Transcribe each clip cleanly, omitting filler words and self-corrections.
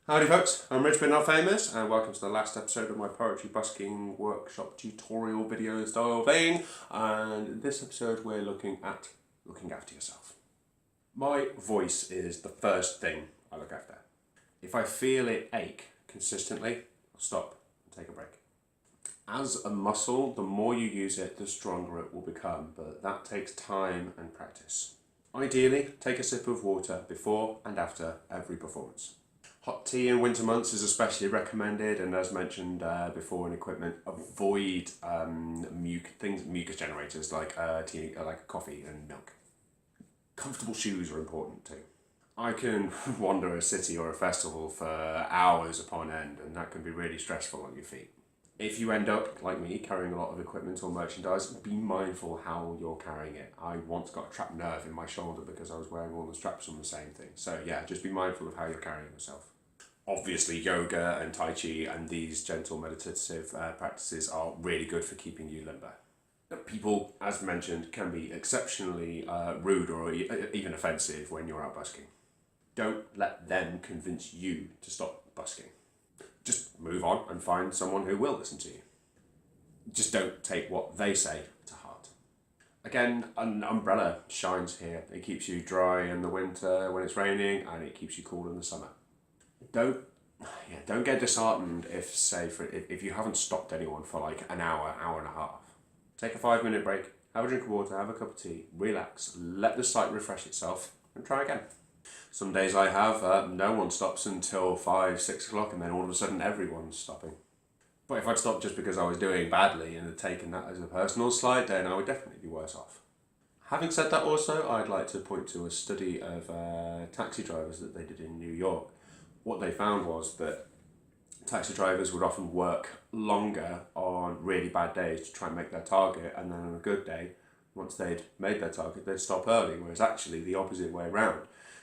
Howdy folks, I'm Rich but not famous and welcome to the last episode of my poetry busking workshop tutorial video style thing, and in this episode we're looking at looking after yourself. My voice is the first thing I look after. If I feel it ache consistently, I'll stop and take a break. As a muscle, the more you use it, the stronger it will become, but that takes time and practice. Ideally, take a sip of water before and after every performance. Hot tea in winter months is especially recommended, and as mentioned before in equipment, avoid mucus generators like tea, like coffee and milk. Comfortable shoes are important too. I can wander a city or a festival for hours upon end, and that can be really stressful on your feet. If you end up, like me, carrying a lot of equipment or merchandise, be mindful how you're carrying it. I once got a trapped nerve in my shoulder because I was wearing all the straps on the same thing. So yeah, just be mindful of how you're carrying yourself. Obviously, yoga and Tai Chi and these gentle meditative practices are really good for keeping you limber. People, as mentioned, can be exceptionally rude or even offensive when you're out busking. Don't let them convince you to stop busking. Just move on and find someone who will listen to you. Just don't take what they say to heart. Again, an umbrella shines here. It keeps you dry in the winter when it's raining, and it keeps you cool in the summer. Don't get disheartened if you haven't stopped anyone for like an hour and a half. Take a 5-minute break, have a drink of water, have a cup of tea, relax, let the site refresh itself, and try again. Some days I have, no one stops until 5-6 o'clock, and then all of a sudden everyone's stopping. But if I'd stopped just because I was doing badly and had taken that as a personal slight, then I would definitely be worse off. Having said that also, I'd like to point to a study of taxi drivers that they did in New York. What they found was that taxi drivers would often work longer on really bad days to try and make their target, and then on a good day, once they'd made their target, they'd stop early, whereas actually the opposite way around.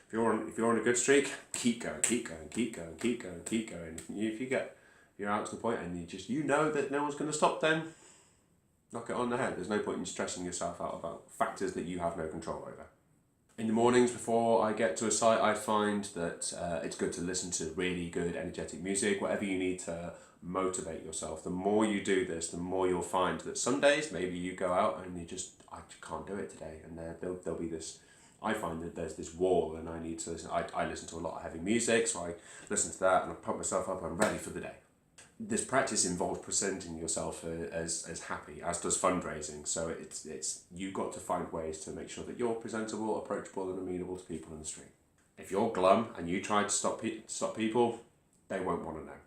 If you're on a good streak, keep going. If you're out to the point and you know that no one's going to stop, then knock it on the head. There's no point in stressing yourself out about factors that you have no control over. In the mornings before I get to a site, I find that it's good to listen to really good energetic music, whatever you need to motivate yourself. The more you do this, the more you'll find that some days maybe you go out and I just can't do it today, and there'll be this. I find that there's this wall and I need to listen. I listen to a lot of heavy music, so I listen to that and I pump myself up, I'm ready for the day. This practice involves presenting yourself as happy, as does fundraising. So it's you've got to find ways to make sure that you're presentable, approachable, and amenable to people in the street. If you're glum and you try to stop people, they won't want to know.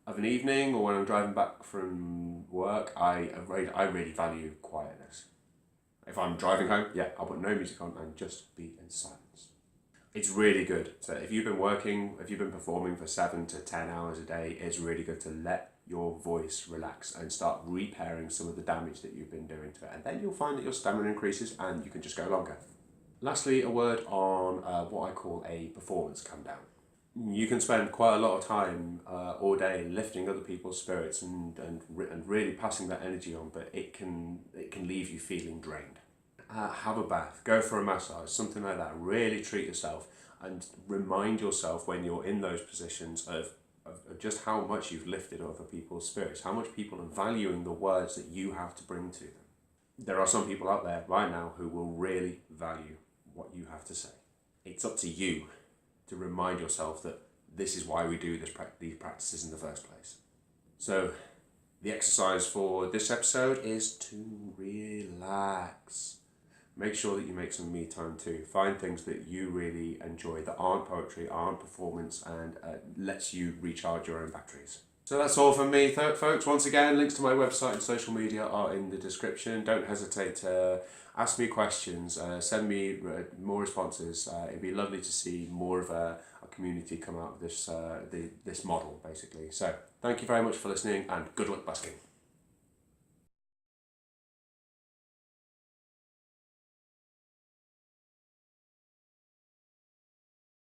Of an evening or when I'm driving back from work, I really value quietness. If I'm driving home, I'll put no music on and just be in silence. It's really good. So if you've been performing for 7 to 10 hours a day, it's really good to let your voice relax and start repairing some of the damage that you've been doing to it. And then you'll find that your stamina increases and you can just go longer. Lastly, a word on what I call a performance come down. You can spend quite a lot of time all day lifting other people's spirits and really passing that energy on, but it can leave you feeling drained. Have a bath, go for a massage, something like that. Really treat yourself and remind yourself when you're in those positions of just how much you've lifted other people's spirits, how much people are valuing the words that you have to bring to them. There are some people out there right now who will really value what you have to say. It's up to you to remind yourself that this is why we do these practices in the first place. So the exercise for this episode is to relax. Make sure that you make some me time too. Find things that you really enjoy that aren't poetry, aren't performance, and lets you recharge your own batteries. So that's all from me, folks. Once again, links to my website and social media are in the description. Don't hesitate to ask me questions, send me more responses. It'd be lovely to see more of a community come out of this model, basically. So thank you very much for listening, and good luck busking.